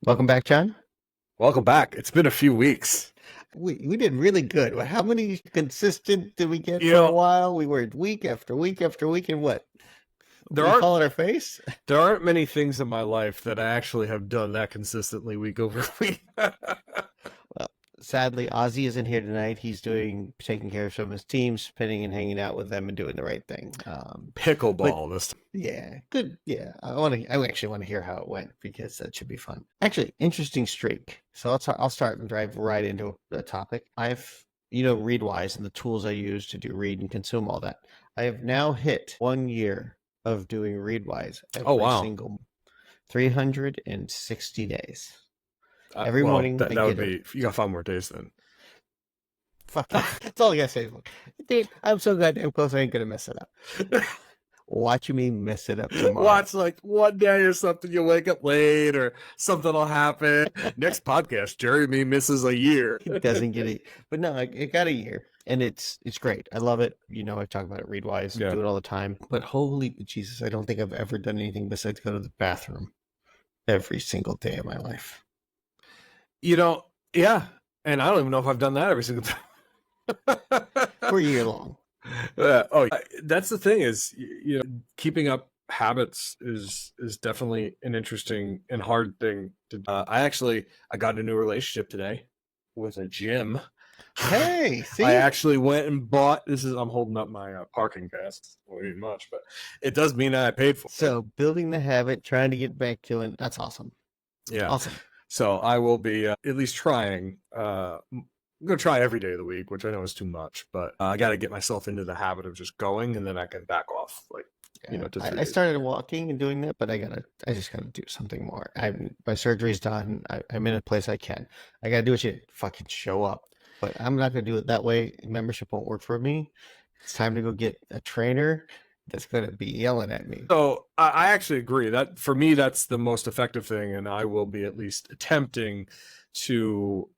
Welcome back, John. Welcome back. It's been a few weeks. We did really good. How many consistent did we get You for a know, while? We were week after week after week, and what? there We aren't fall on our face? there aren't many things in my life that I actually have done that consistently week over week. Well, sadly, Ozzy isn't here tonight. He's taking care of some of his team, spending and hanging out with them and doing the right thing. But Pickleball this time. yeah, good. Yeah, I actually want to hear how it went because that should be fun. Actually, interesting streak. So I'll start and drive right into the topic. Readwise and the tools I use to do read and consume all that. I have now hit 1 year of doing Readwise Oh every wow. single 360 days. Every Well, morning that I would get be you got 5 more days then. fuck. That's all I gotta say. Dude, I'm so goddamn close. I ain't gonna mess it up. Watch me mess it up tomorrow. Watch like one day or something, you'll wake up late or something will happen. Next podcast, Jeremy misses a year. It doesn't get it, but no, it got a year, and it's great. I love it. I talk about it Readwise, Yeah. do it all the time. But holy Jesus, I don't think I've ever done anything besides go to the bathroom every single day of my life. Yeah. And I don't even know if I've done that every single time. For a year long. That's the thing is, keeping up habits is definitely an interesting and hard thing to do. I got a new relationship today with a gym. Hey, see? I actually went and bought, I'm holding up my parking pass. It won't mean much, but it does mean that I paid for it. So building the habit, trying to get back to it, that's awesome. Yeah. Awesome. So I will be at least trying. I'm going to try every day of the week, which I know is too much, but I got to get myself into the habit of just going, and then I can back off. I started walking and doing that, but I just gotta do something more. My surgery's done. I'm in a place I can. I gotta do what you fucking show up, but I'm not gonna do it that way. Membership won't work for me. It's time to go get a trainer that's gonna be yelling at me. So I actually agree that for me, that's the most effective thing. And I will be at least attempting to,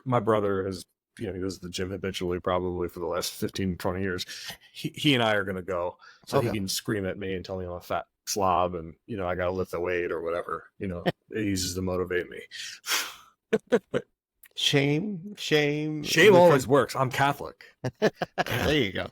my brother has, he goes to the gym habitually probably for the last 15, 20 years. He and I are going to go so he can scream at me and tell me I'm a fat slob and, I got to lift the weight or whatever, it uses to motivate me. Shame. Always works. I'm Catholic. There you go.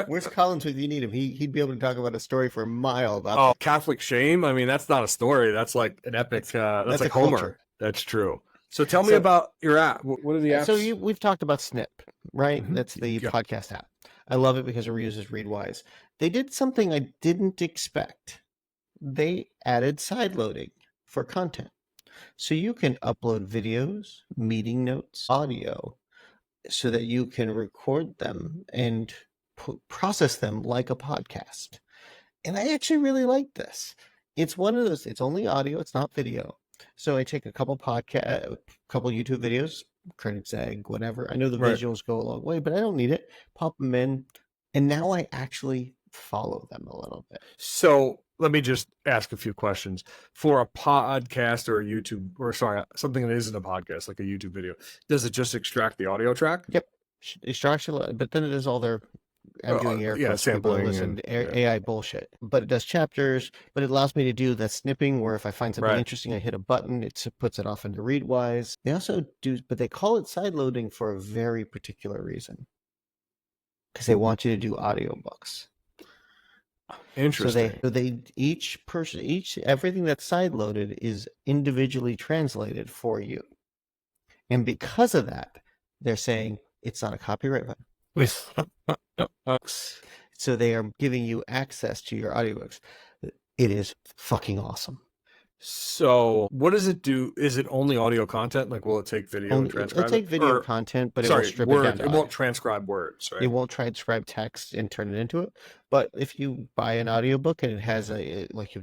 Where's Collins if you need him? He'd be able to talk about a story for a mile about Catholic shame. I mean, that's not a story. That's like an epic. That's like Homer. Culture. That's true. So tell me about your app. What are the apps? So we've talked about Snip, right? Mm-hmm. That's the podcast app. I love it because it reuses Readwise. They did something I didn't expect. They added side loading for content. So you can upload videos, meeting notes, audio, so that you can record them and process them like a podcast. And I actually really like this. It's one of those, it's only audio, it's not video. So I take a couple YouTube videos, credits egg, whatever. I know the visuals go a long way, but I don't need it. Pop them in. And now I actually follow them a little bit. So let me just ask a few questions. For a podcast or a YouTube, or sorry, something that isn't a podcast, like a YouTube video, does it just extract the audio track? Yep. Extracts a lot, but then it is all their doing air quotes, sampling and AI bullshit. But it does chapters, but it allows me to do that snipping where if I find something interesting, I hit a button, it puts it off into Readwise. They also do, but they call it side loading for a very particular reason. Because they want you to do audiobooks. Interesting. So they everything that's side loaded is individually translated for you. And because of that, they're saying it's not a copyright so they are giving you access to your audiobooks. It is fucking awesome. So what does it do? Is it only audio content? Like, will it take video and transcribe? It'll take video content, but it will strip it down. It won't transcribe words, right? It won't transcribe text and turn it into it. But if you buy an audiobook and it has like a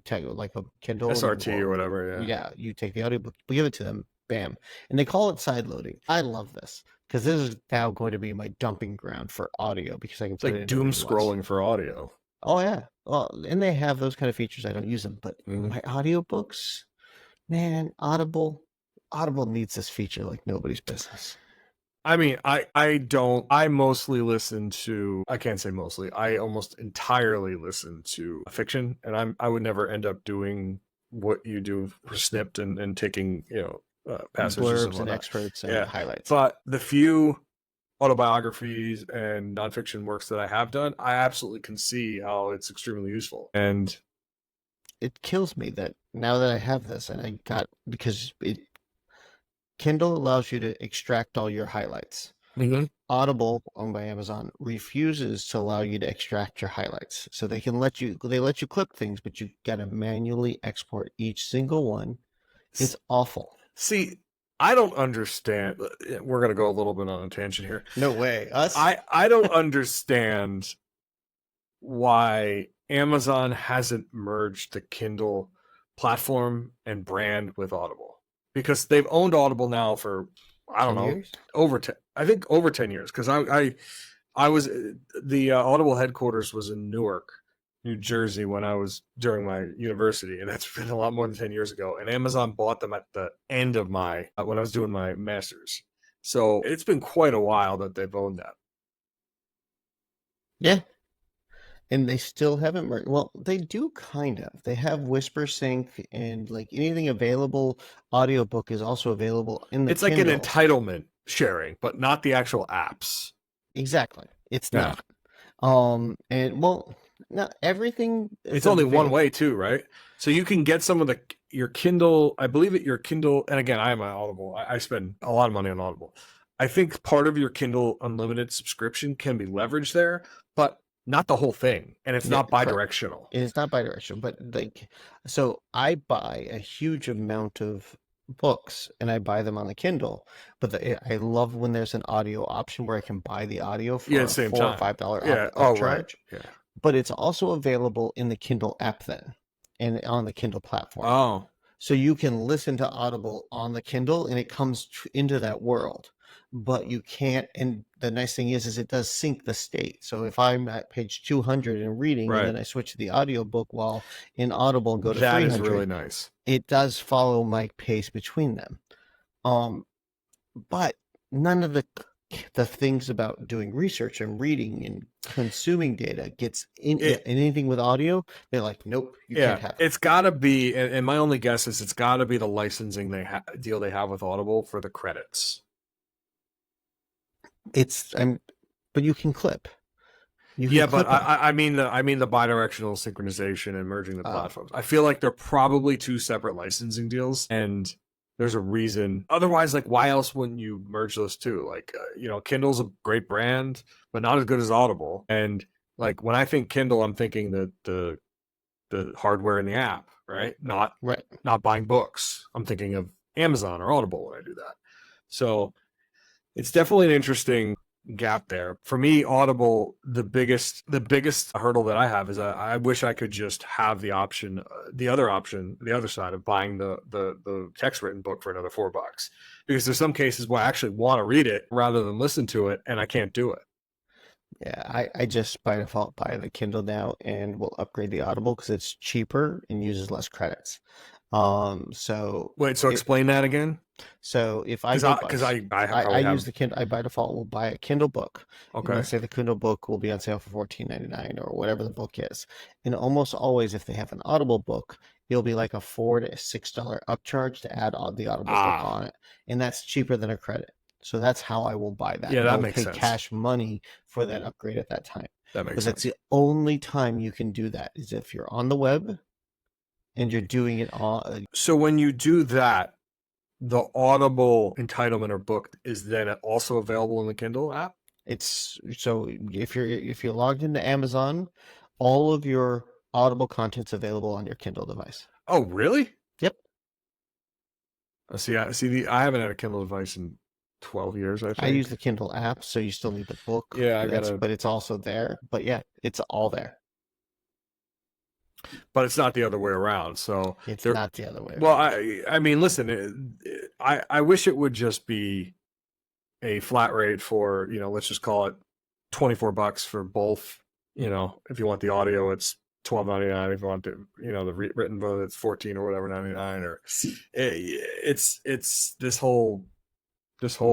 Kindle SRT or whatever, yeah, you take the audiobook, give it to them, bam, and they call it side loading. I love this because this is now going to be my dumping ground for audio because I can put it in doom scrolling for audio. Oh yeah, well, and they have those kind of features. I don't use them, but my audiobooks, man, Audible needs this feature like nobody's business. I mean, I mostly listen to, I can't say mostly, I almost entirely listen to fiction, and I would never end up doing what you do for snipped and taking, passages and Blurbs and whatnot. excerpts and Yeah. highlights. But the few autobiographies and nonfiction works that I have done, I absolutely can see how it's extremely useful. And It kills me that now that I have this and I got, because Kindle allows you to extract all your highlights. Audible, owned by Amazon, refuses to allow you to extract your highlights. So they let you clip things, but you got to manually export each single one. It's awful. See, I don't understand. We're going to go a little bit on a tangent here. No way. Us? I don't understand why Amazon hasn't merged the Kindle platform and brand with Audible, because they've owned Audible now for, I don't 10 know, years? over 10. I think over 10 years, because I was, the Audible headquarters was in Newark, New Jersey, when I was during my university, and that's been a lot more than 10 years ago. And Amazon bought them at the end of my when I was doing my master's. So it's been quite a while that they've owned that. Yeah. And they still haven't merged. Well, they do kind of. They have Whisper Sync, and like anything available, audiobook is also available in the It's like an Kindle. entitlement sharing, but not the actual apps. Exactly. It's Yeah. not. And well, not everything. It's only one way too, right? So you can get some of your Kindle, I believe it, your Kindle, and again, I am on Audible. I spend a lot of money on Audible. I think part of your Kindle Unlimited subscription can be leveraged there, but not the whole thing. And it's not bi-directional. It's not bi-directional, but like, so I buy a huge amount of books and I buy them on the Kindle, but I love when there's an audio option where I can buy the audio for a $4 or $5 upcharge. Yeah. But it's also available in the Kindle app then, and on the Kindle platform. Oh. So you can listen to Audible on the Kindle and it comes into that world. But you can't, and the nice thing is it does sync the state. So if I'm at page 200 and reading, and then I switch to the audiobook while in Audible and go to 300, that is really nice. It does follow my pace between them. But none of the things about doing research and reading and consuming data gets in anything with audio. They're like, nope, you can't have it. It's got to be, and my only guess is it's got to be the licensing deal they have with Audible for the credits. But you can clip. But I mean the bi-directional synchronization and merging the platforms. I feel like they're probably two separate licensing deals, and there's a reason. Otherwise, like, why else wouldn't you merge those two? Like, Kindle's a great brand, but not as good as Audible. And like, when I think Kindle, I'm thinking the hardware in the app, right? Not buying books. I'm thinking of Amazon or Audible when I do that. So it's definitely an interesting gap there. For me, Audible, the biggest hurdle that I have is I wish I could just have the option, the other side of buying the text written book for another $4, because there's some cases where I actually want to read it rather than listen to it, and I can't do it. Yeah, I just by default buy the Kindle now and will upgrade the Audible because it's cheaper and uses less credits. So explain that again. So if I use the Kindle, I by default will buy a Kindle book. Okay. Let's say the Kindle book will be on sale for $14.99 or whatever the book is. And almost always, if they have an Audible book, it'll be like a $4 to $6 upcharge to add the Audible book on it, and that's cheaper than a credit. So that's how I will buy that. Yeah, that makes sense. Cash money for that upgrade at that time. That makes sense. That's the only time you can do that is if you're on the web and you're doing it on. So when you do that, the Audible entitlement or book is then also available in the Kindle app? It's so if you're logged into Amazon, all of your Audible content's available on your Kindle device. Oh, really? Yep. I haven't had a Kindle device in 12 years, I think. I use the Kindle app, so you still need the book. Yeah, but it's also there. But yeah, it's all there. But it's not the other way around. So it's not the other way around. Well, I mean, listen, I wish it would just be a flat rate for, let's just call it $24 for both. If you want the audio, it's $12.99. If you want the written book, it's $14 or whatever, 99. Or it's this whole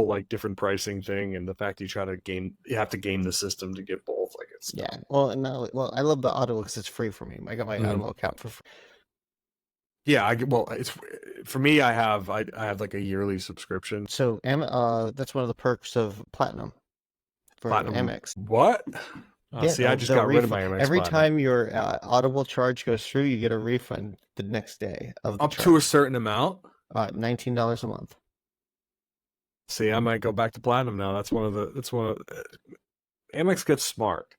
like different pricing thing, and the fact you have to game the system to get both. Like it's Well, I love the Audible because it's free for me. I got my Audible account for free. Yeah, well, it's for me. I have like a yearly subscription. So that's one of the perks of Platinum for Platinum. Amex. What? Yeah, See, I just got rid of my Amex every Platinum. time your Audible charge goes through, you get a refund the next day of the Up to a charge. certain amount. $19 a month. See, I might go back to Platinum now. That's one of Amex gets smart.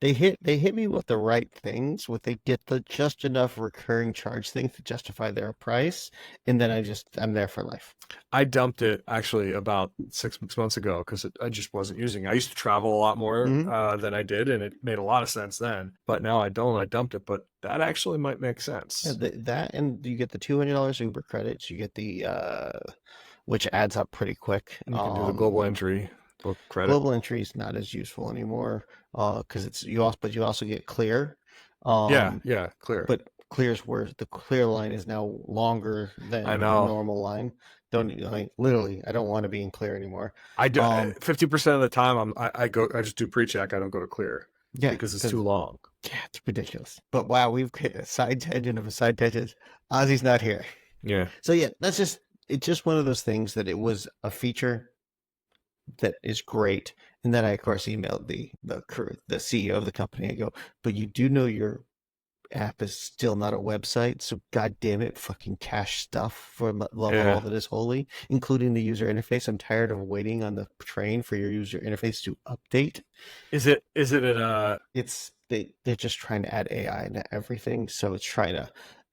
They hit me with the right things, with they get the just enough recurring charge things to justify their price, and then I'm there for life. I dumped it actually about 6 months ago because I just wasn't using it. I used to travel a lot more than I did, and it made a lot of sense then. But now I don't. I dumped it, but that actually might make sense. Yeah, that and you get the $200 Uber credits. You get the which adds up pretty quick. You can do the global entry book credit. Global entry is not as useful anymore because you also get clear. Yeah, clear. But clear's where the clear line is now longer than I the know. normal line. Literally, I don't want to be in clear anymore. I do 50% of the time. I just do pre-check. I don't go to clear. Yeah, because it's too long. Yeah, it's ridiculous. But wow, we've hit a side tangent of a side tangent. Ozzy's not here. Yeah. So yeah, it's just one of those things that it was a feature that is great. And then I of course emailed the CEO of the company. I go, but you do know your app is still not a website, so god damn it, fucking cache stuff for love of all that is holy, including the user interface. I'm tired of waiting on the train for your user interface to update. They're just trying to add AI into everything, so it's trying to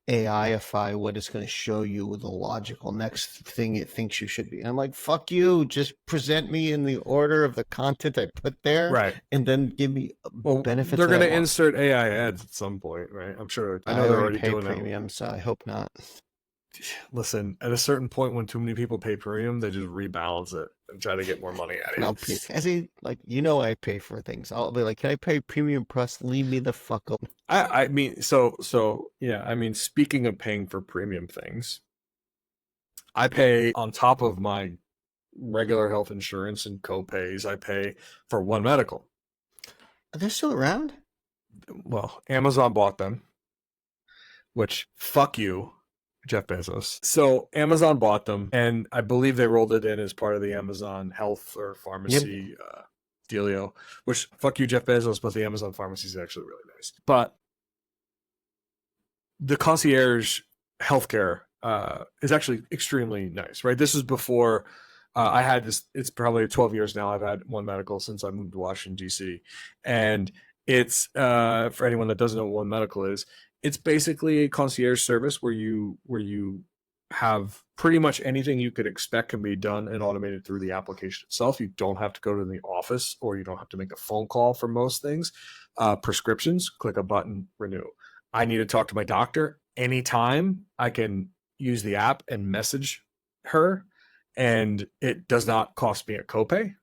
AIify what it's going to show you with the logical next thing it thinks you should be. And I'm like, fuck you, just present me in the order of the content I put there, right, and then give me benefits. They're going to insert AI ads at some point, right? I'm sure. I know they're already pay doing premium, so I hope not. Listen, at a certain point when too many people pay premium, they just rebalance it and try to get more money out of it. I pay for things. I'll be like, can I pay premium plus? Leave me the fuck up. I mean, so yeah. I mean, speaking of paying for premium things, I pay on top of my regular health insurance and co-pays. I pay for One Medical. Are they still around? Well, Amazon bought them, which fuck you, Jeff Bezos. So Amazon bought them, and I believe they rolled it in as part of the Amazon health or pharmacy dealio, which fuck you, Jeff Bezos, but the Amazon pharmacy is actually really nice. But the concierge healthcare is actually extremely nice, right? This is before I had this. It's probably 12 years now. I've had One Medical since I moved to Washington, D.C. And it's, for anyone that doesn't know what One Medical is, it's basically a concierge service where you have pretty much anything you could expect can be done and automated through the application itself. You don't have to go to the office, or you don't have to make a phone call for most things. Prescriptions, click a button, renew. I need to talk to my doctor anytime. I can use the app and message her, and it does not cost me a copay.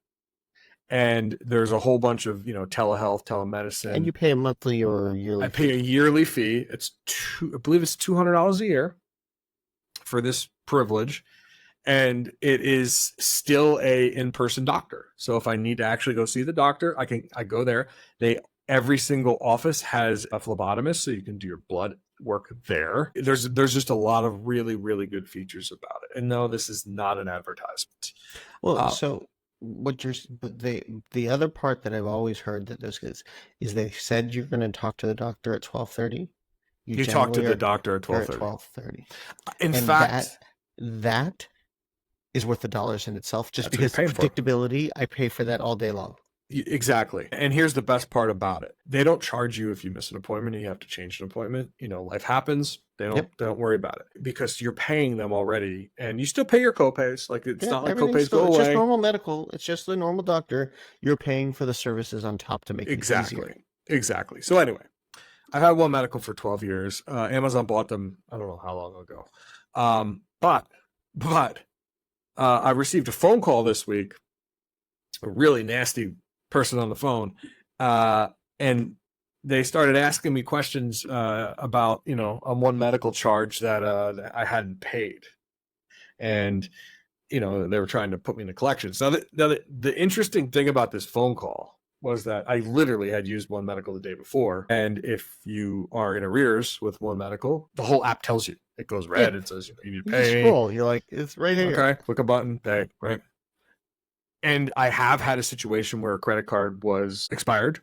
And there's a whole bunch of, telehealth, telemedicine. And you pay a monthly or a yearly I pay a yearly fee. I believe it's $200 a year for this privilege. And it is still a in-person doctor. So if I need to actually go see the doctor, I go there. Every single office has a phlebotomist, so you can do your blood work there. There's just a lot of really, really good features about it. And no, this is not an advertisement. Well, so the other part that I've always heard that this is they said you're going to talk to the doctor at 12:30. You talk to the doctor at 12:30. 12:30. In fact, that is worth the dollars in itself, just because predictability. I pay for that all day long. Exactly. And here's the best part about it. They don't charge you if you miss an appointment and you have to change an appointment. Life happens. They don't worry about it because you're paying them already, and you still pay your copays. Like it's not like copays go away. It's just normal medical. It's just the normal doctor. You're paying for the services on top to make it easier. Exactly. So anyway, I've had One Medical for 12 years. Amazon bought them, I don't know how long ago. But I received a phone call this week, a really nasty person on the phone, and they started asking me questions about a One Medical charge that I hadn't paid, and they were trying to put me in the collections. Now the interesting thing about this phone call was that I literally had used One Medical the day before, and if you are in arrears with One Medical, the whole app tells you. it goes red. Yeah. It says, you need to You just pay. scroll. You're like, it's right here. Okay, click a button, pay, right? And I have had a situation where a credit card was expired.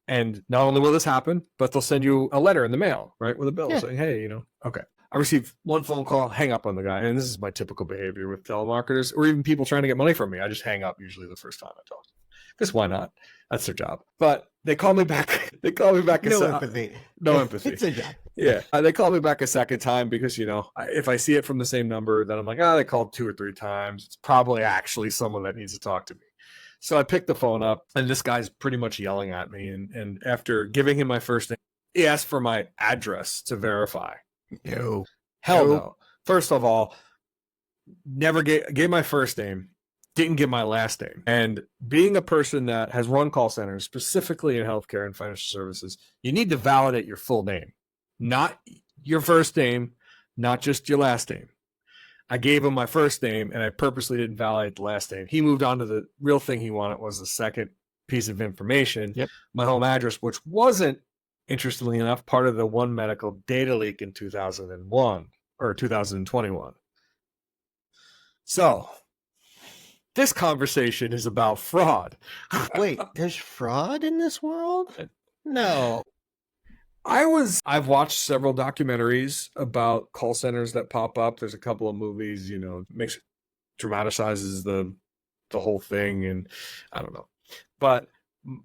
And not only will this happen, but they'll send you a letter in the mail, right, with a bill saying, hey, okay. I received one phone call, hang up on the guy. And this is my typical behavior with telemarketers or even people trying to get money from me. I just hang up usually the first time I talk. Because why not? That's their job. But they call me back. No empathy. No empathy. It's a job. Yeah. They call me back a second time because, if I see it from the same number, then I'm like, they called 2 or 3 times. It's probably actually someone that needs to talk to me. So I picked the phone up, and this guy's pretty much yelling at me. And after giving him my first name, he asked for my address to verify. No. Hell no. First of all, never gave my first name, didn't give my last name. And being a person that has run call centers, specifically in healthcare and financial services, you need to validate your full name, not your first name, not just your last name. I gave him my first name, and I purposely didn't validate the last name. He moved on to the real thing he wanted was the second piece of information, my home address, which wasn't, interestingly enough, part of the One Medical data leak in 2001 or 2021. So this conversation is about fraud. Wait, there's fraud in this world? No. I've watched several documentaries about call centers that pop up. There's a couple of movies, dramatizes the whole thing, and I don't know. But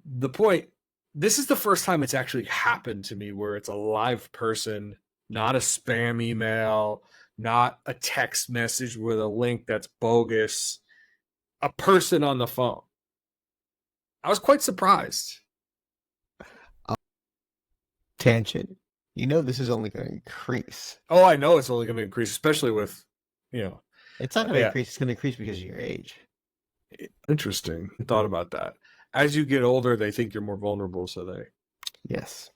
the point, this is the first time it's actually happened to me where it's a live person, not a spam email, not a text message with a link that's bogus, a person on the phone. I was quite surprised. Tangent. This is only going to increase. Oh, I know it's only going to increase, especially with, It's not going to increase. It's going to increase because of your age. Interesting. I thought about that. As you get older, they think you're more vulnerable, so they. Yes.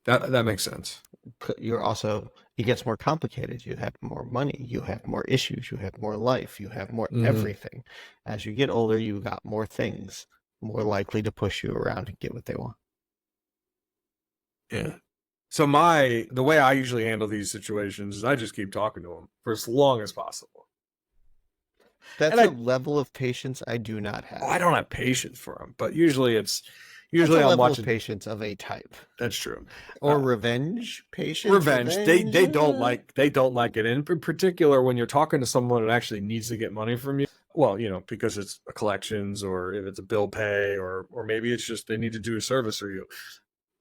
That makes sense. It gets more complicated. You have more money. You have more issues. You have more life. You have more everything. As you get older, you got more things, more likely to push you around and get what they want. Yeah. So the way I usually handle these situations is I just keep talking to them for as long as possible. That's a level of patience I do not have. I don't have patience for them, but usually I'm watching patience of a type. That's true. Or revenge patience. Revenge. They don't like it. And in particular, when you're talking to someone that actually needs to get money from you, well, because it's a collections or if it's a bill pay or maybe it's just they need to do a service for you.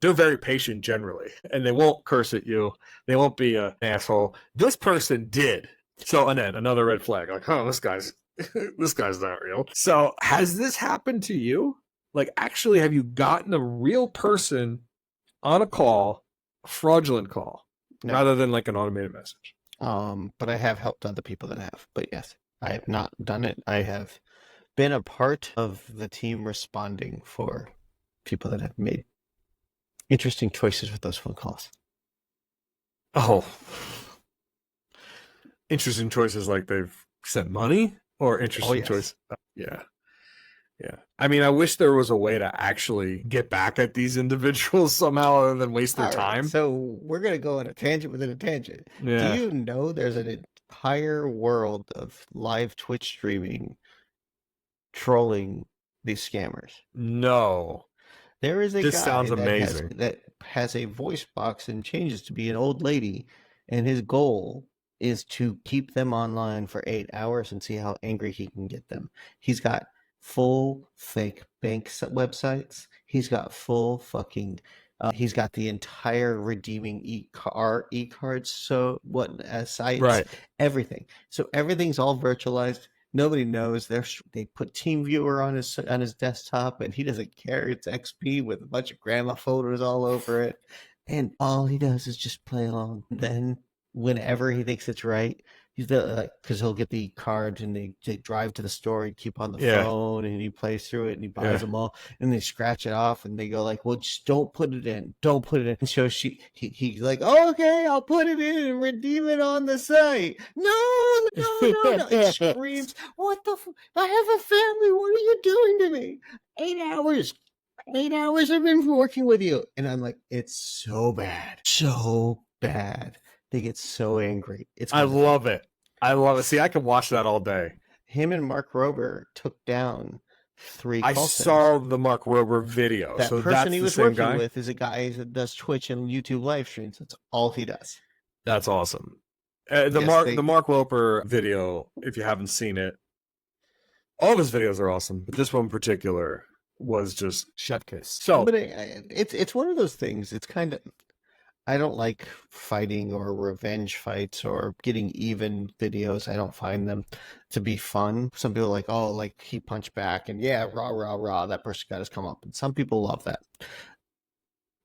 They're very patient generally, and they won't curse at you. They won't be an asshole. This person did. So, and then another red flag, like, this guy's not real. So, has this happened to you? Like, actually, have you gotten a real person on a call, a fraudulent call, rather than like an automated message? But I have helped other people that have. But yes, I have not done it. I have been a part of the team responding for people that have made interesting choices with those phone calls. Oh. Interesting choices like they've sent money or interesting choice? Yeah. I mean, I wish there was a way to actually get back at these individuals somehow other than waste their time. So we're going to go on a tangent within a tangent. Yeah. Do you know there's an entire world of live Twitch streaming trolling these scammers? No. There is a guy sounds amazing. That has a voice box and changes to be an old lady, and his goal is to keep them online for 8 hours and see how angry he can get them. He's got full fake bank websites. He's got full fucking. He's got the entire redeeming e-cards. So sites, right? Everything. So everything's all virtualized. Nobody knows. They put TeamViewer on his desktop, and he doesn't care. It's XP with a bunch of grandma photos all over it, and all he does is just play along. Then, whenever he thinks it's right, because he'll get the cards and they drive to the store and keep on the phone, and he plays through it and he buys them all, and they scratch it off and they go like, "Well, just don't put it in. And so he's like, "Oh, okay, I'll put it in and redeem it on the site." No. It screams, "What the? I have a family. What are you doing to me? 8 hours. 8 hours I've been working with you." And I'm like, it's so bad. So bad. They get so angry. It's I wonderful. love it. I love it. See, I can watch that all day. Him and Mark Rober took down 3 I call centers. saw the Mark Rober video. That So person that's he the was same working guy? with is a guy that does Twitch and YouTube live streams. That's all he does. That's awesome. Yes, The Mark Roper video, if you haven't seen it, all of his videos are awesome, but this one in particular was just chef kiss. So, but it's one of those things. It's kind of, I don't like fighting or revenge fights or getting even videos. I don't find them to be fun. Some people are like, oh, like he punched back and yeah, rah, rah, rah, that person got his come up. And some people love that.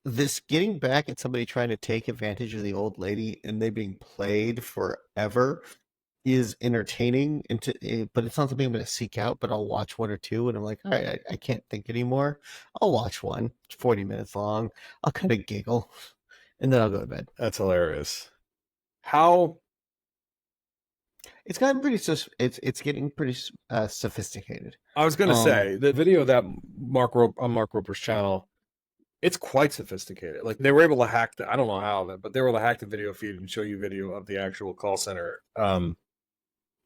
This getting back at somebody trying to take advantage of the old lady and they being played forever is entertaining, but it's not something I'm going to seek out, but I'll watch 1 or 2 and I'm like, all right, I can't think anymore. I'll watch one. It's 40 minutes long. I'll kind of giggle and then I'll go to bed. that's hilarious. How It's gotten pretty, it's getting pretty sophisticated. I was going to say, the video that Mark Roper's channel, it's quite sophisticated. Like they were able to hack I don't know how, but they were able to hack the video feed and show you video of the actual call center.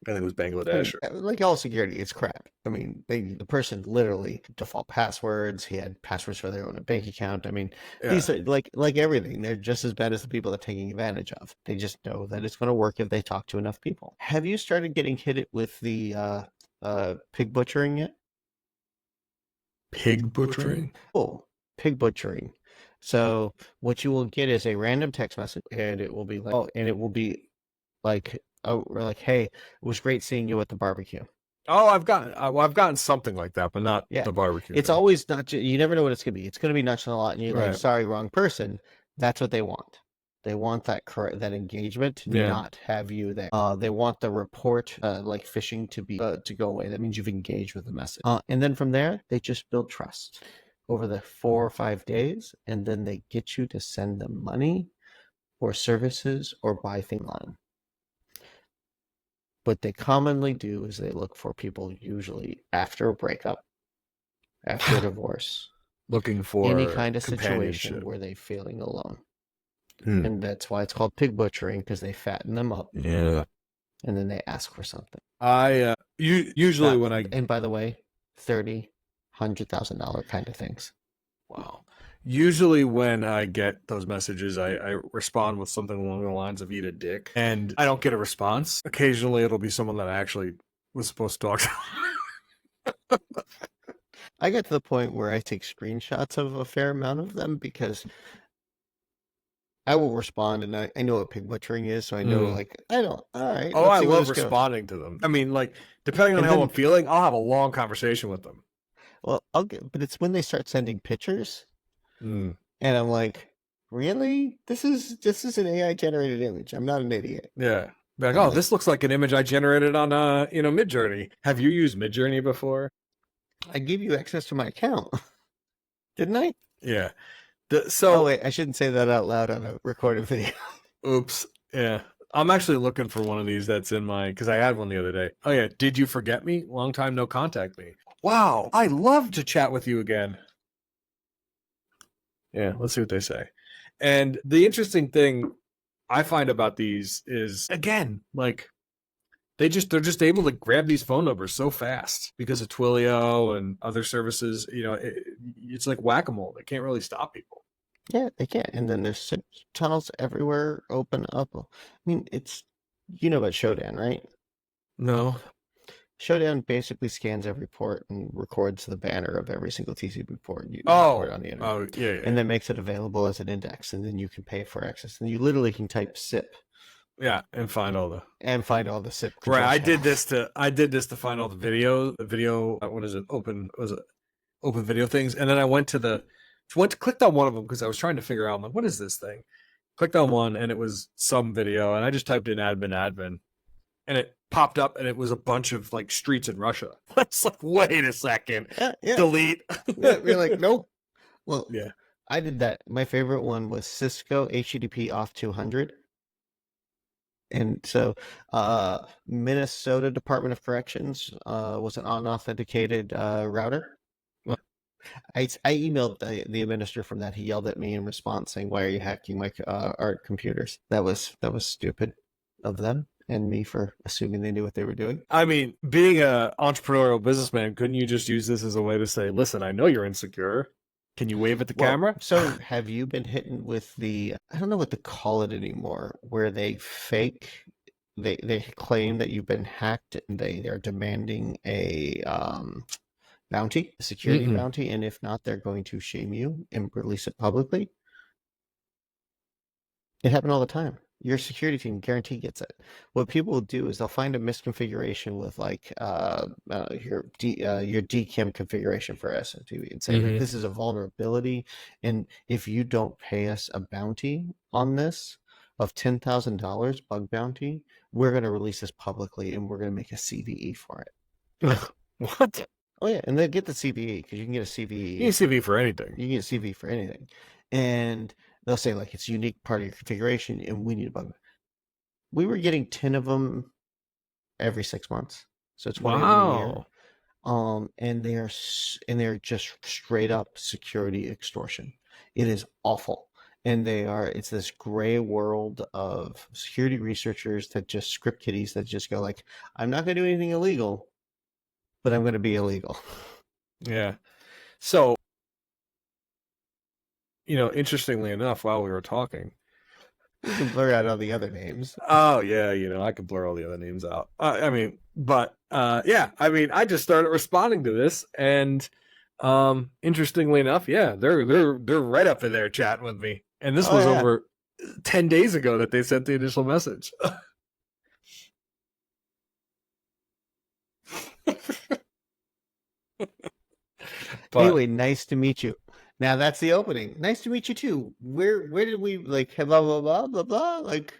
I think it was Bangladesh. Like all security, it's crap. I mean, the person literally default passwords. He had passwords for their own bank account. I mean, these are like everything. They're just as bad as the people they're taking advantage of. They just know that it's going to work if they talk to enough people. Have you started getting hit with the pig butchering yet? Pig butchering? Oh, pig butchering. So what you will get is a random text message, and it will be like, oh, and it will be like, oh, we're like, hey, it was great seeing you at the barbecue. Oh, I've gotten something like that, but not the barbecue. It's always not. You never know what it's gonna be. It's gonna be nonchalant, and you're like, sorry, wrong person. That's what they want. They want that engagement, not have you there. They want the report, like phishing, to go away. That means you've engaged with the message. And then from there, they just build trust over the 4 or 5 days, and then they get you to send them money, or services, or buy things online. What they commonly do is they look for people usually after a breakup, after a divorce, looking for any kind of situation where they're feeling alone. And that's why it's called pig butchering, because they fatten them up. Yeah. And then they ask for something. Usually when and by the way, $30,000, $100,000 kind of things. Wow. Usually when I get those messages, I respond with something along the lines of eat a dick, and I don't get a response. Occasionally it'll be someone that I actually was supposed to talk to. I got to the point where I take screenshots of a fair amount of them, because I will respond, and I know what pig butchering is, so I know, like, I don't, all right. Oh, I love responding to them. I mean, like, depending on how I'm feeling, I'll have a long conversation with them. Well, but it's when they start sending pictures, and I'm like, really? This is an AI generated image. I'm not an idiot. Yeah. Like, oh, this looks like an image I generated on Midjourney. Have you used Midjourney before? I gave you access to my account, didn't I? Yeah. Oh wait, I shouldn't say that out loud on a recorded video. Oops. Yeah. I'm actually looking for one of these that's in my, because I had one the other day. Oh yeah. Did you forget me? Long time no contact me. Wow. I love to chat with you again. Yeah. Let's see what they say. And the interesting thing I find about these is, again, like, they're just able to grab these phone numbers so fast because of Twilio and other services. It's like whack-a-mole. They can't really stop people. Yeah, they can't. And then there's tunnels everywhere open up. I mean, you know about Showdown, right? No. Showdown basically scans every port and records the banner of every single TCP port you report on the internet. Oh, yeah. And then makes it available as an index, and then you can pay for access. And you literally can type SIP. Yeah, and find all the SIP. Right, I did this to find all the video. What is it? Open video things, and then I clicked on one of them because I was trying to figure out, I'm like, what is this thing? Clicked on one, and it was some video, and I just typed in admin, and it popped up, and it was a bunch of like streets in Russia. It's like, wait a second, delete. You're like, nope. Well, yeah, I did that. My favorite one was Cisco HTTP off 200. And so Minnesota Department of Corrections was an unauthenticated router. I emailed the administrator from that. He yelled at me in response saying, "Why are you hacking my our computers?" That was stupid of them and me for assuming they knew what they were doing. I mean, being a entrepreneurial businessman, couldn't you just use this as a way to say, "Listen, I know you're insecure. Can you wave at the Well, camera?" so have you been hitting with the, I don't know what to call it anymore, where they fake, they claim that you've been hacked and they're demanding a bounty, a security Mm-mm. bounty, and if not, they're going to shame you and release it publicly. It happened all the time. Your security team guarantee gets it. What people will do is they'll find a misconfiguration with like your DKIM configuration for SMTV and say like Mm-hmm. this is a vulnerability, and if you don't pay us a bounty on this of $10,000 bug bounty, we're going to release this publicly and we're going to make a CVE for it. What? Oh yeah, and they get the CVE because you can get a You CVE. can CV for anything. You can get a CVE for anything, and they'll say like it's a unique part of your configuration and we need a bug. We were getting 10 of them every 6 months, so 20 of them a year. Wow. And they're just straight up security extortion. It is awful, and it's this gray world of security researchers that just script kiddies that just go like, I'm not going to do anything illegal, but I'm going to be illegal. Yeah. So, interestingly enough, while we were talking, You can blur out all the other names. oh yeah, I could blur all the other names out. I mean, but yeah, I mean, I just started responding to this, and interestingly enough, yeah, they're right up in there chatting with me, and this Oh was yeah. over 10 days ago that they sent the initial message. But Anyway, nice to meet you. Now that's the opening. Nice to meet you too. Where did we like blah blah blah blah blah? Like,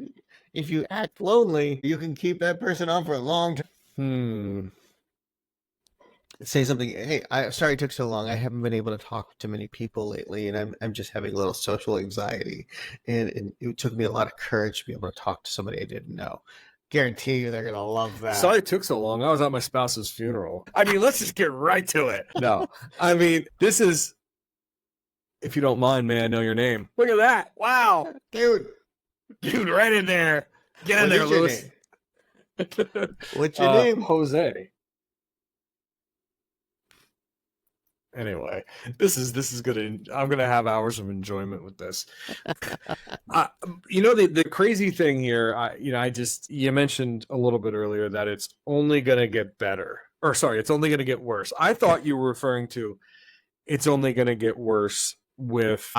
if you act lonely, you can keep that person on for a long time. Say something. Hey, sorry it took so long. I haven't been able to talk to many people lately, and I'm just having a little social anxiety, and it took me a lot of courage to be able to talk to somebody I didn't know. Guarantee you, they're gonna love that. Sorry it took so long. I was at my spouse's funeral. I mean, let's just get right to it. No, I mean, this is, if you don't mind, may I know your name? Look at that. Wow. Dude, Right in there. Get in there, Lewis. What's your name? Jose. Anyway, this is gonna. I'm gonna have hours of enjoyment with this. The crazy thing here. You mentioned a little bit earlier that it's only gonna get better, or sorry, it's only gonna get worse. I thought you were referring to it's only gonna get worse with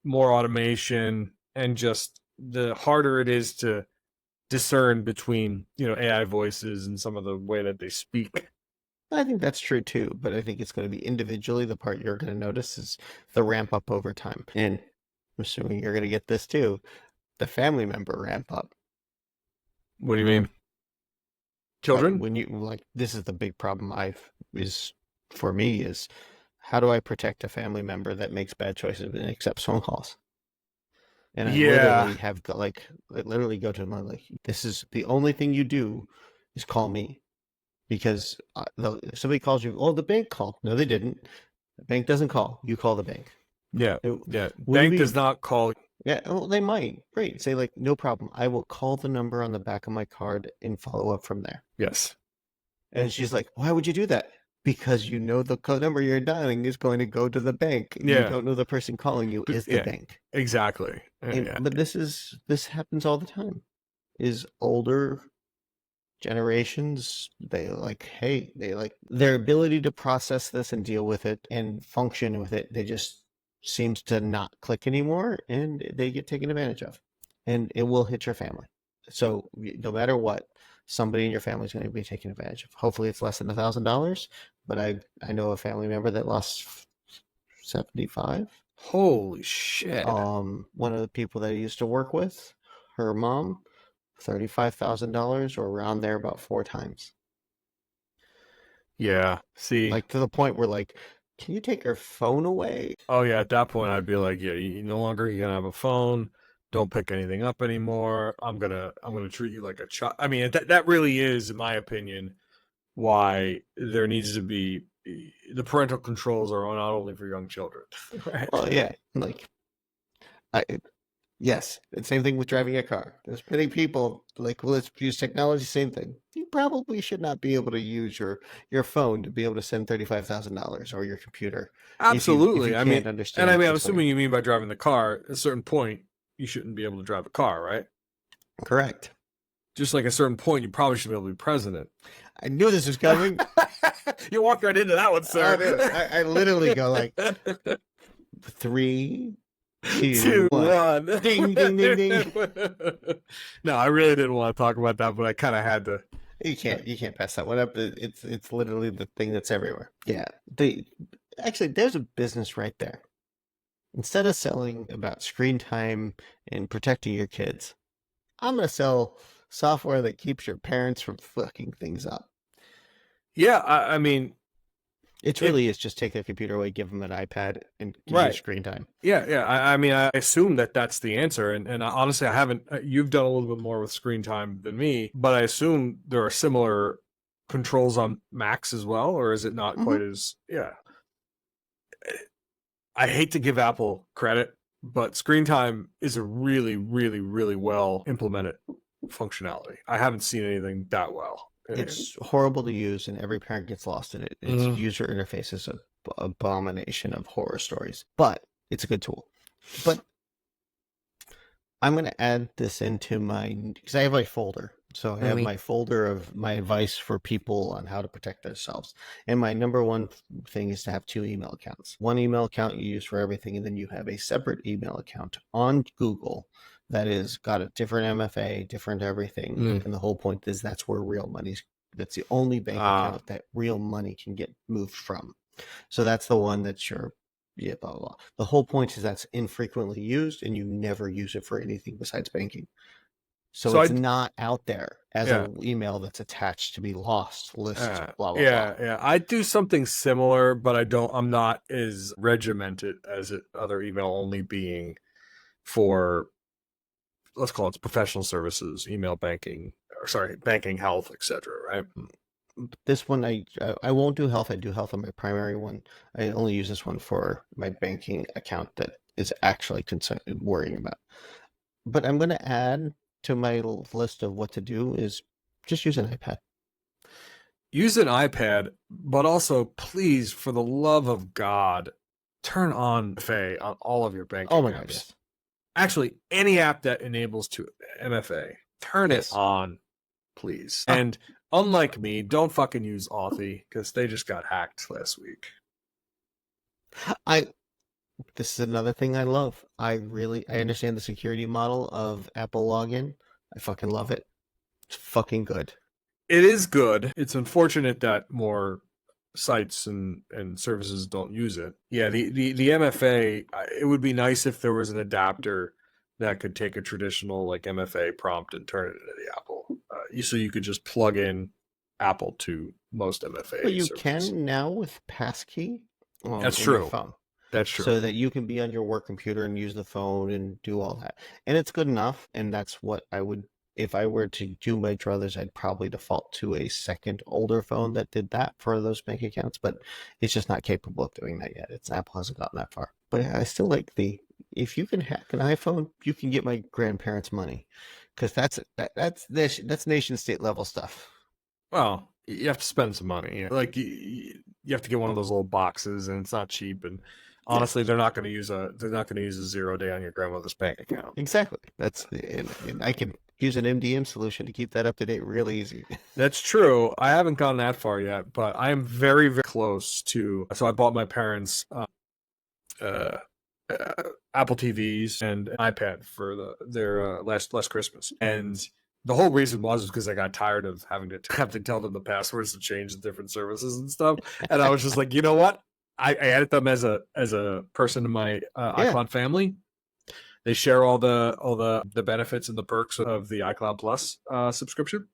more automation and just the harder it is to discern between AI voices and some of the way that they speak. I think that's true too, but I think it's going to be individually. The part you're going to notice is the ramp up over time. And I'm assuming you're going to get this too, the family member ramp up. What do you mean? Children? When you like, this is the big problem for me is how do I protect a family member that makes bad choices and accepts phone calls? And I literally go to them like, this is the only thing you do is call me. Because if somebody calls you, oh, the bank called. No, they didn't. The bank doesn't call. You call the bank. Yeah. Bank does not call. Yeah, well, they might. Great. Say like, no problem. I will call the number on the back of my card and follow up from there. Yes. And she's like, why would you do that? Because you know the code number you're dialing is going to go to the bank. Yeah. You don't know the person calling you is the bank. Exactly. But this happens all the time. Is older generations, they like their ability to process this and deal with it and function with it, they just seems to not click anymore, and they get taken advantage of, and it will hit your family. So no matter what, somebody in your family is going to be taken advantage of. Hopefully it's less than $1,000, but I know a family member that lost 75. Holy shit. One of the people that I used to work with, her mom, $35,000 or around there about 4 times. Yeah. See, like to the point where like, can you take her phone away? Oh yeah, at that point I'd be like, yeah, you no longer gonna have a phone. Don't pick anything up anymore. I'm gonna treat you like a child. I mean, that really is, in my opinion, why there needs to be the parental controls are not only for young children, right? Well, yeah, like I yes, same thing with driving a car. There's many people like, well, let's use technology. Same thing. You probably should not be able to use your phone to be able to send $35,000 or your computer if you Absolutely. I mean, can't and I understand mean, I'm 600. assuming you mean by driving the car. At a certain point, you shouldn't be able to drive a car, right? Correct. Just like at a certain point, you probably should be able to be president. I knew this was coming. You walked right into that one, sir. I literally go like 3, 2, Two, 1. one. Ding, ding, ding, ding. No, I really didn't want to talk about that, but I kind of had to. You can't pass that one up. It's literally the thing that's everywhere. Yeah. Actually, there's a business right there. Instead of selling about screen time and protecting your kids, I'm gonna sell software that keeps your parents from fucking things up. Yeah, I mean, It really is just take their computer away, give them an iPad, and give you right. screen time. Yeah. I mean, I assume that that's the answer, and honestly, I haven't. You've done a little bit more with screen time than me, but I assume there are similar controls on Macs as well, or is it not quite as? Yeah. I hate to give Apple credit, but screen time is a really, really, really well implemented functionality. I haven't seen anything that well. It's horrible to use, and every parent gets lost in it. Its user interface is an abomination of horror stories, but it's a good tool. But I'm going to add this into because I have my folder. So I have my folder of my advice for people on how to protect themselves. And my number one thing is to have 2 email accounts. One email account you use for everything, and then you have a separate email account on Google that is got a different MFA, different everything. And the whole point is that's where real money's, that's the only bank account that real money can get moved from. So that's the one that's your, blah, blah, blah. The whole point is that's infrequently used and you never use it for anything besides banking. So it's not out there as an email that's attached to be lost, list, blah, blah, blah. Yeah. I do something similar, but I'm not as regimented as other email only being for, let's call it professional services, email banking, banking, health, etc. Right? This one, I won't do health. I do health on my primary one. I only use this one for my banking account that is actually worrying about. But I'm going to add to my list of what to do is just use an iPad. Use an iPad, but also, please, for the love of God, turn on MFA on all of your banking apps. God, yes. Actually, any app that enables to MFA, turn it on, please. And unlike me, don't fucking use Authy because they just got hacked last week. This is another thing I love. I understand the security model of Apple login. I fucking love it. It's fucking good. It is good. It's unfortunate that more sites and services don't use it. Yeah, the MFA, it would be nice if there was an adapter that could take a traditional like MFA prompt and turn it into the Apple. So you could just plug in Apple to most MFA. But you services. can now with Passkey. That's true. Your phone. That's true. So that you can be on your work computer and use the phone and do all that. And it's good enough. And that's what I would, if I were to do my druthers, I'd probably default to a second older phone that did that for those bank accounts. But it's just not capable of doing that yet. Apple hasn't gotten that far. But I still like if you can hack an iPhone, you can get my grandparents' money. Because that's nation state level stuff. Well, you have to spend some money. Like you have to get one of those little boxes, and it's not cheap. And honestly, they're not going to use a 0 day on your grandmother's bank account. Exactly. And I can use an MDM solution to keep that up to date real easy. That's true. I haven't gone that far yet, but I am very, very close to. So I bought my parents Apple TVs and an iPad for their last Christmas, and the whole reason was because I got tired of having to tell them the passwords to change the different services and stuff, and I was just like, you know what? I added them as a person in my iCloud family. They share all the benefits and the perks of the iCloud Plus subscription,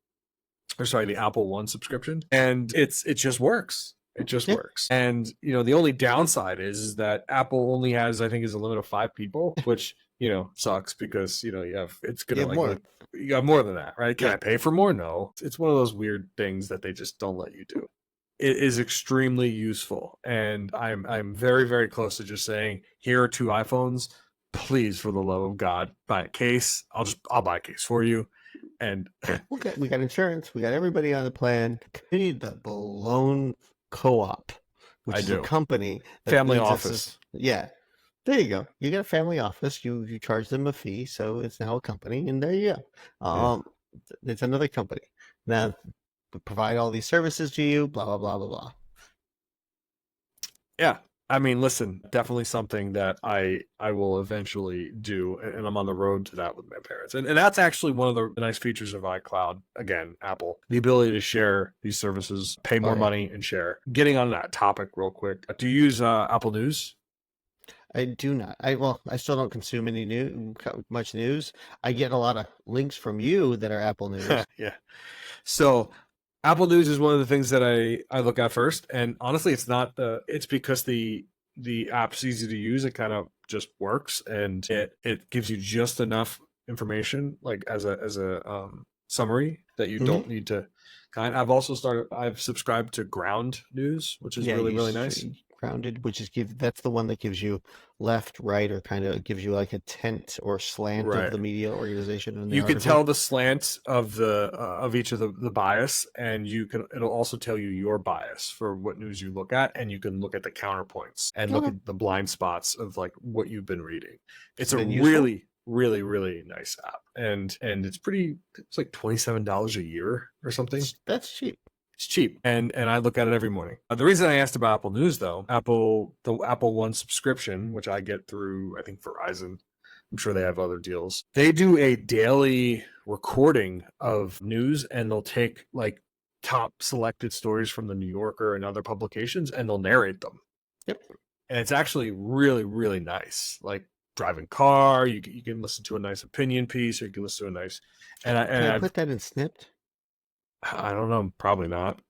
the Apple One subscription, and it just works. It just works. And the only downside is that Apple only has, I think, is a limit of 5 people, which sucks because you got more than that, right? Can I pay for more? No. It's one of those weird things that they just don't let you do. it is extremely useful, and I'm very, very close to just saying, here are 2 iPhones. Please, for the love of God, buy a case. I'll buy a case for you. And We got insurance. We got everybody on the plan. We need the Balone Co-op, which I is a do. company that Family leads us office. yeah. There you go. You got a family office. You charge them a fee, so it's now a company, and there you go. Yeah. It's another company now. We provide all these services to you. Blah blah blah blah blah. Yeah. I mean, listen, definitely something that I will eventually do, and I'm on the road to that with my parents. And that's actually one of the nice features of iCloud. Again, Apple, the ability to share these services, pay Oh more yeah. money and share. Getting on that topic real quick. Do you use Apple News? I do not. I still don't consume any much news. I get a lot of links from you that are Apple News. Yeah. So Apple News is one of the things that I look at first, and honestly, it's because the app's easy to use. It kind of just works, and it gives you just enough information, like as a summary, that you Hmm. don't need to I've subscribed to Ground News, which is Yeah, really, really nice. grounded, which is that's the one that gives you left, right, or kind of gives you like a tent or slant of Right. the media organization in the You can article. tell the slant of of each of the bias, and it'll also tell you your bias for what news you look at, and you can look at the counterpoints and look Okay. at the blind spots of like what you've been reading. It's a Been useful? really, really, really nice app, and it's like $27 a year or something. That's cheap. It's cheap, and I look at it every morning. The reason I asked about Apple News, though, the Apple One subscription, which I get through, I think, Verizon. I'm sure they have other deals. They do a daily recording of news, and they'll take like top selected stories from the New Yorker and other publications, and they'll narrate them. Yep. And it's actually really, really nice. Like driving car, you can listen to a nice opinion piece, or you can listen to a nice. Can I put that in snipped? I don't know, probably not.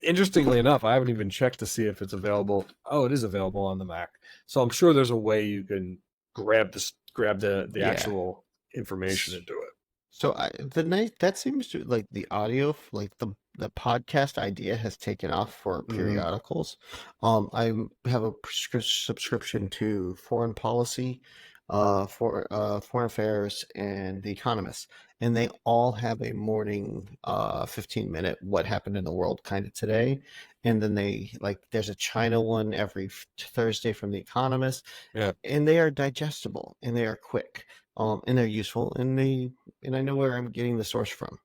Interestingly enough, I haven't even checked to see if it's available. Oh, it is available on the Mac. So I'm sure there's a way you can grab the Yeah. actual information and do it. So that seems to like the audio, like the podcast idea has taken off for periodicals. I have a subscription to Foreign Policy, Foreign Affairs, and The Economist, and they all have a morning 15-minute what happened in the world kind of today, and then there's a China one every Thursday from The Economist. Yeah. And they are digestible and they are quick. And they're useful, and I know where I'm getting the source from.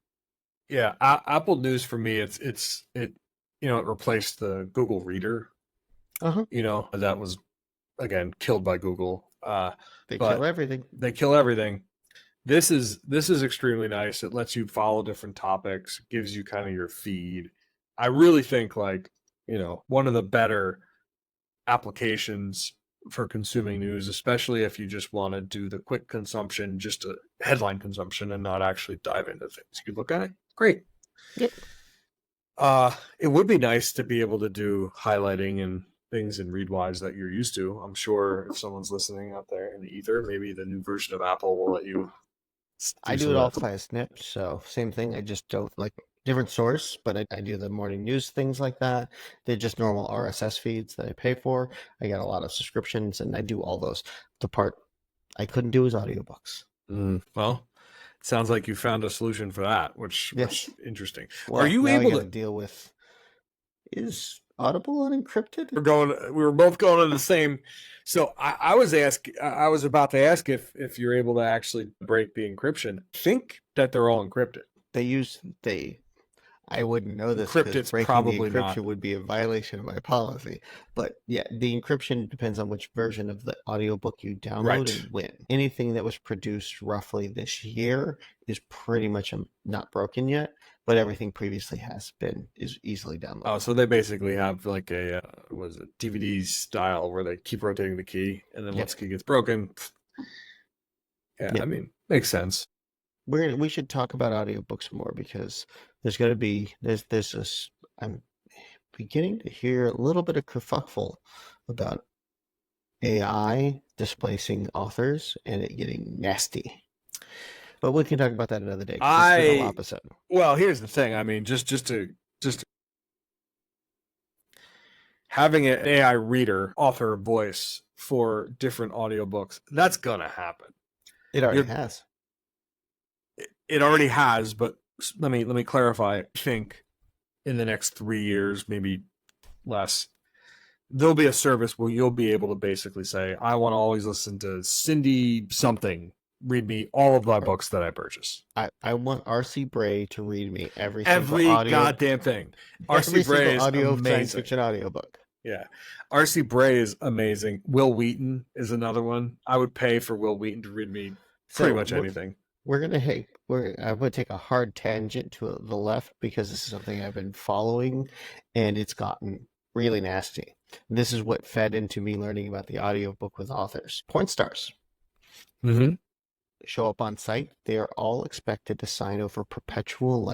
Yeah, Apple News for me, it replaced the Google Reader. Uh-huh. That was again killed by Google. They But kill everything. They kill everything. This is extremely nice. It lets you follow different topics, gives you kind of your feed. I really think one of the better applications for consuming news, especially if you just want to do the quick consumption, just a headline consumption and not actually dive into things. You look at it, great. Yep. It would be nice to be able to do highlighting and things in Readwise that you're used to. I'm sure if someone's listening out there in the ether, maybe the new version of Apple will let you. I do it all via snips, so same thing. I just don't like different source, but I do the morning news things like that. They're just normal RSS feeds that I pay for. I got a lot of subscriptions, and I do all those. The part I couldn't do is audiobooks. Well, it sounds like you found a solution for that, which Yes. is interesting. Well, Are you now able I to gotta deal with is Audible unencrypted? we were both going to the same. So I was about to ask if you're able to actually break the encryption. I think that they're all encrypted. I wouldn't know this Encrypted's because breaking probably the encryption not. would be a violation of my policy. But yeah, the encryption depends on which version of the audiobook you download Right. and when. Anything that was produced roughly this year is pretty much not broken yet, but everything previously is easily downloaded. Oh, so they basically have like a DVD style where they keep rotating the key, and then once the key gets broken, yeah, I mean, makes sense. We should talk about audiobooks more because there's this. I'm beginning to hear a little bit of kerfuffle about AI displacing authors and it getting nasty. But we can talk about that another day. 'Cause this is a whole episode. Well, here's the thing. I mean, just to having an AI reader author voice for different audiobooks, that's gonna happen. It already has. It already has, but let me clarify. I think in the next 3 years, maybe less, there'll be a service where you'll be able to basically say, I want to always listen to Cindy something read me all of my books that I purchase. I want R.C. Bray to read me every single audio, goddamn thing. R.C. Bray is audio amazing. science fiction audiobook. Yeah. R.C. Bray is amazing. Will Wheaton is another one. I would pay for Will Wheaton to read me pretty much anything. I'm gonna take a hard tangent to the left because this is something I've been following, and it's gotten really nasty. This is what fed into me learning about the audiobook with authors. Porn stars show up on site. They are all expected to sign over perpetual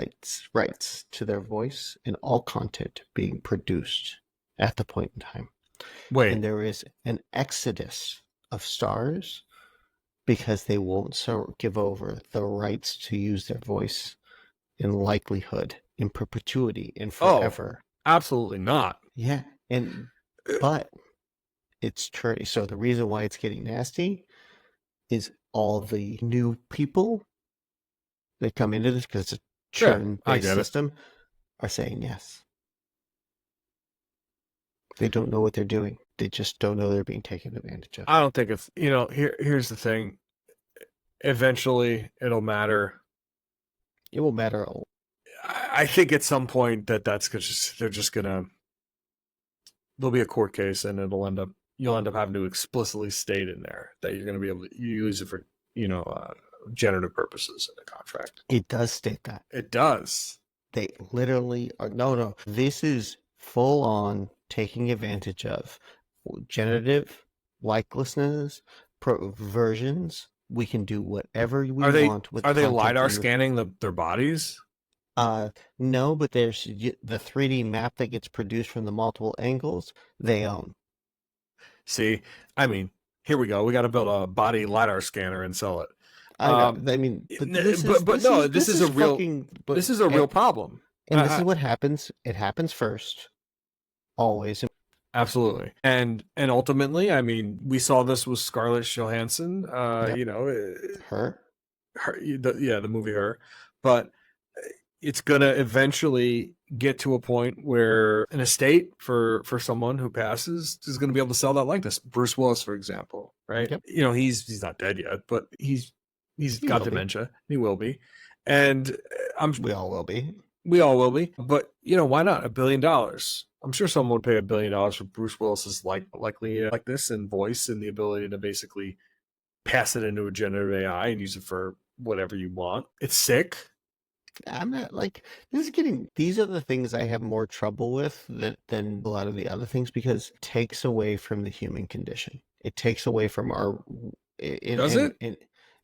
rights to their voice and all content being produced at the point in time. Wait. And there is an exodus of stars because they won't give over the rights to use their voice in likelihood, in perpetuity, and forever. Oh, absolutely not. Yeah. But it's true. So the reason why it's getting nasty is all the new people that come into this, because it's a churn-based system, are saying yes. They don't know what they're doing. They just don't know they're being taken advantage of. I don't think it's, here's the thing. Eventually, it'll matter. It will matter. I think at some point that's they're just gonna, there'll be a court case and you'll end up having to explicitly state in there that you're going to be able to use it for, generative purposes in a contract. It does state that. It does. They literally are. No. This is full on taking advantage of generative likelessness, versions. We can do whatever we want with. Are they LiDAR scanning their bodies? No, but there's the 3D map that gets produced from the multiple angles they own. See, I mean, here we go. We got to build a body LiDAR scanner and sell it. This is a real problem. And this is what happens. It happens first, always. Absolutely. And ultimately, I mean, we saw this with Scarlett Johansson, Her, the movie Her, but it's going to eventually get to a point where an estate for someone who passes is going to be able to sell that likeness. Bruce Willis, for example, right? Yep. He's not dead yet, but he's got dementia. He will be. And we all will be. But, why not $1 billion? I'm sure someone would pay $1 billion for Bruce Willis's likeness and voice and the ability to basically pass it into a generative AI and use it for whatever you want. It's sick. I'm not these are the things I have more trouble with than a lot of the other things, because it takes away from the human condition. It takes away from our. Does it?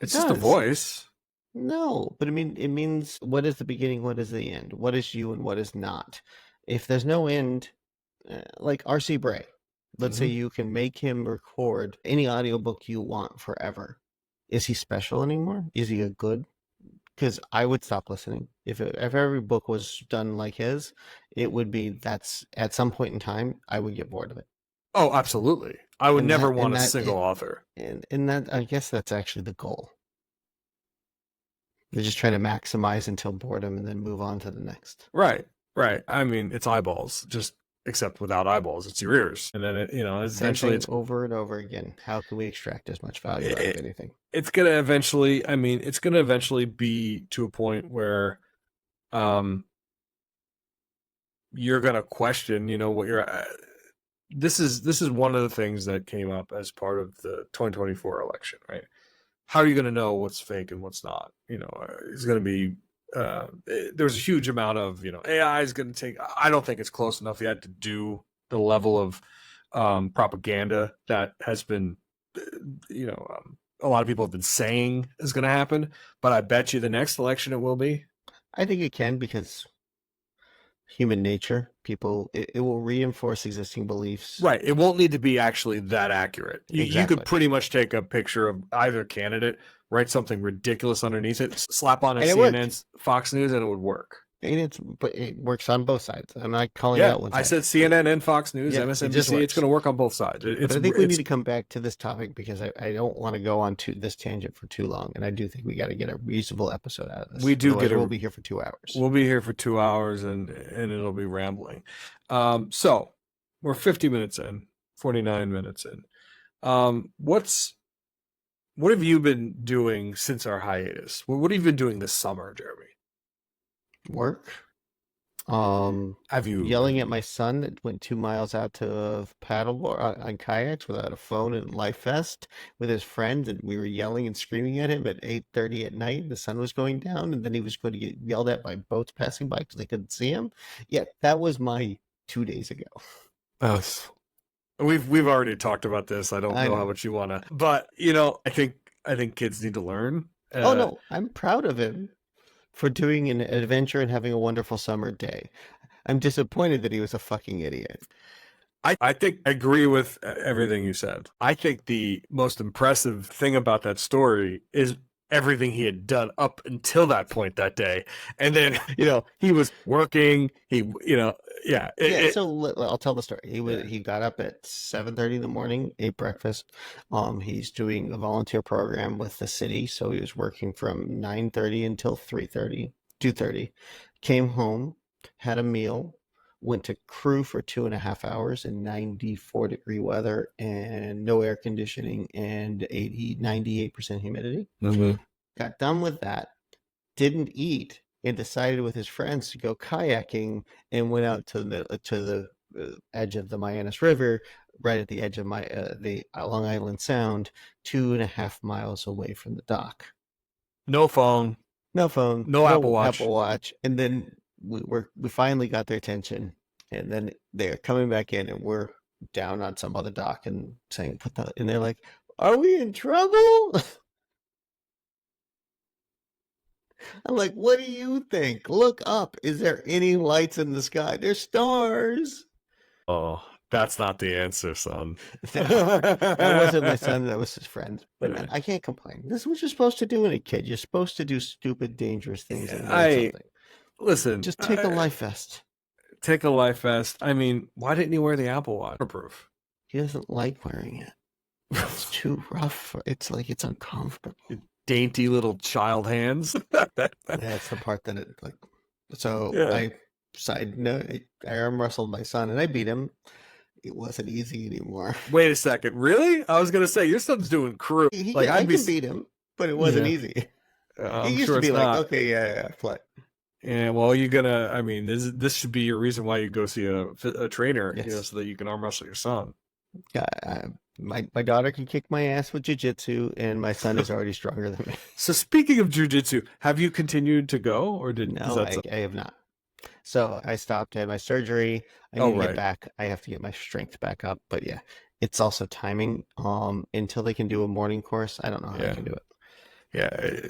It's just a voice. No, but I mean, it means what is the beginning, what is the end, what is you and what is not. If there's no end, like R.C. Bray, let's say you can make him record any audiobook you want forever. Is he special anymore? Is he a good? Because I would stop listening. If every book was done like his, it would be that's at some point in time, I would get bored of it. Oh, absolutely. I would never want a single author. And that, I guess that's actually the goal. They're just trying to maximize until boredom and then move on to the next. Right. I mean, it's eyeballs, just except without eyeballs. It's your ears. And then, eventually it's over and over again. How can we extract as much value out of anything? It's going to eventually be to a point where you're going to question, what you're this is one of the things that came up as part of the 2024 election, right? How are you going to know what's fake and what's not? It's going to be there's a huge amount of AI is going to take. I don't think it's close enough yet to do the level of propaganda that has been a lot of people have been saying is going to happen, but I bet you the next election it will be. I think it can, because human nature, it will reinforce existing beliefs. Right. It won't need to be actually that accurate. You could pretty much take a picture of either candidate, write something ridiculous underneath it, slap on a CNN's Fox News, and it would work. And but it works on both sides. I'm not calling Yeah, out one I side. said CNN and Fox News, Yeah, it just MSNBC. It's works. going to work on both sides. But I think we need to come back to this topic because I don't want to go on to this tangent for too long, and I do think we got to get a reasonable episode out of this. We do Otherwise, get we'll be here for 2 hours. We'll be here for 2 hours, and it'll be rambling. So we're 50 minutes in, 49 minutes in. What have you been doing since our hiatus? What have you been doing this summer, Jeremy? Work. Have you yelling at my son that went 2 miles out to paddleboard on kayaks without a phone and life vest with his friends, and we were yelling and screaming at him at 8:30 at night. The sun was going down, and then he was going to get yelled at by boats passing by because they couldn't see him. Yeah, that was my 2 days ago. Oh, we've already talked about this. I don't know how much you want to, but I think kids need to learn. Oh no, I'm proud of him for doing an adventure and having a wonderful summer day. I'm disappointed that he was a fucking idiot. I think I agree with everything you said. I think the most impressive thing about that story is everything he had done up until that point that day. And then, he was working, so I'll tell the story. He got up at 7:30 in the morning, ate breakfast. He's doing a volunteer program with the city, so he was working from 9:30 until 3:30, 2:30. Came home, had a meal, went to crew for 2.5 hours in 94-degree weather and no air conditioning and 98% humidity. Mm-hmm. Got done with that, didn't eat, and decided with his friends to go kayaking, and went out to the edge of the Mianus River, right at the edge of the Long Island Sound, 2.5 miles away from the dock. No phone, no Apple Watch, and then we finally got their attention, and then they're coming back in, and we're down on some other dock and saying, and they're like, "Are we in trouble?" I'm like, "What do you think? Look up. Is there any lights in the sky? There's stars." Oh, that's not the answer, son. That wasn't my son. That was his friend. But I can't complain. This is what you're supposed to do in a kid. You're supposed to do stupid, dangerous things and learn something. Listen, just take a life vest. Take a life vest. I mean, why didn't you wear the Apple Watch? Proof. He doesn't like wearing it. It's too rough. It's uncomfortable. Dainty little child hands. That's the part that it like. So side note, I arm wrestled my son and I beat him. It wasn't easy anymore. Wait a second, really? I was gonna say your son's doing crew. I can beat him, but it wasn't easy. I'm used sure to be it's like, not. okay, yeah, play. Yeah, well, you're gonna. I mean, this should be your reason why you go see a trainer, so that you can arm wrestle your son. Yeah, my daughter can kick my ass with jiu-jitsu, and my son is already stronger than me. So speaking of jiu-jitsu, have you continued to go, or did no? I have not. So I stopped. I had my surgery. I need to get back. I have to get my strength back up. But yeah, it's also timing. Until they can do a morning course, I don't know how they can do it. Yeah,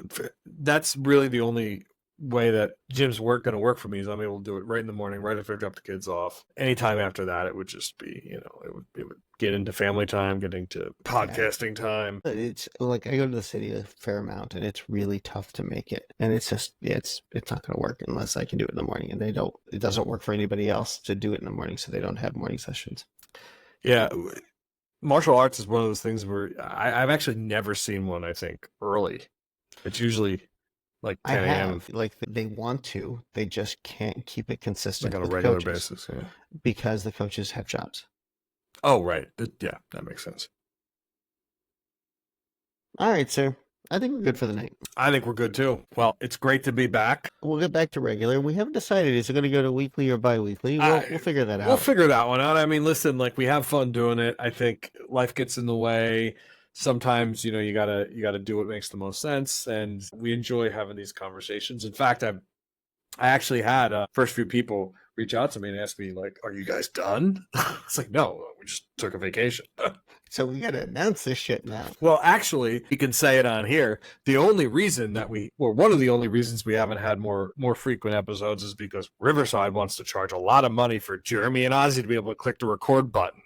that's really the only way that gym's going to work for me is I'm able to do it right in the morning, right after I drop the kids off. Anytime after that, it would just be, it would get into family time, getting to podcasting time. It's like I go to the city a fair amount, and it's really tough to make it. And it's just, it's not going to work unless I can do it in the morning. And it doesn't work for anybody else to do it in the morning, so they don't have morning sessions. Yeah. Martial arts is one of those things where I've actually never seen one, I think, early. It's usually like 10 a.m. Like they want to, they just can't keep it consistent on a regular basis. Yeah. Because the coaches have jobs. Oh, right. Yeah, that makes sense. All right, sir. I think we're good for the night. I think we're good too. Well, it's great to be back. We'll get back to regular. We haven't decided, is it going to go to weekly or bi-weekly? We'll figure that out. We'll figure that one out. I mean, listen, we have fun doing it. I think life gets in the way. Sometimes, you gotta do what makes the most sense. And we enjoy having these conversations. In fact, I actually had first few people reach out to me and ask me, are you guys done? It's like, no, we just took a vacation. So we got to announce this shit now. Well, actually, you can say it on here. The only reason that one of the only reasons we haven't had more frequent episodes is because Riverside wants to charge a lot of money for Jeremy and Ozzy to be able to click the record button.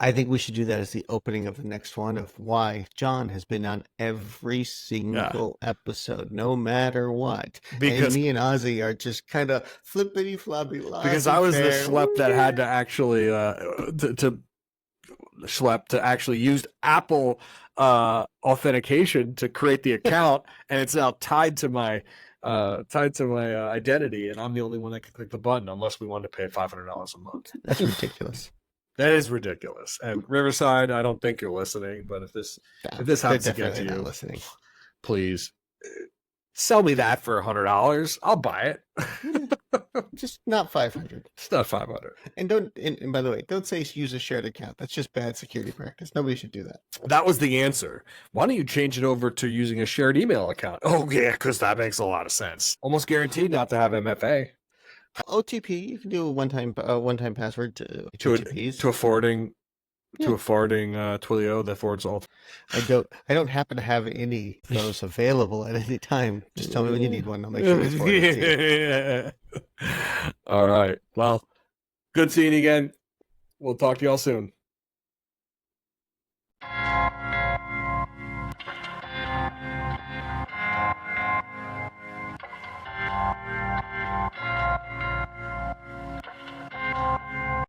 I think we should do that as the opening of the next one of why John has been on every single episode, no matter what. And Because me and Ozzy are just kind of flippity floppy, because I was the laissez-faire. schlep that had to actually to schlep to actually use Apple authentication to create the account, and it's now tied to my identity, and I'm the only one that can click the button unless we wanted to pay $500 a month. That's ridiculous. That is ridiculous. And Riverside, I don't think you're listening, but if this happens to get to you, listening. Please sell me that for $100. I'll buy it. Just not 500. It's not 500. And and by the way, don't say use a shared account. That's just bad security practice. Nobody should do that. That was the answer. Why don't you change it over to using a shared email account? Oh yeah, because that makes a lot of sense. Almost guaranteed not to have MFA. OTP, you can do a one-time password to OTPs. To a forwarding Twilio that forwards all. I don't happen to have any of those available at any time. Just tell me when you need one. I'll make sure it's forwarded to you. All right. Well, good seeing you again. We'll talk to y'all soon.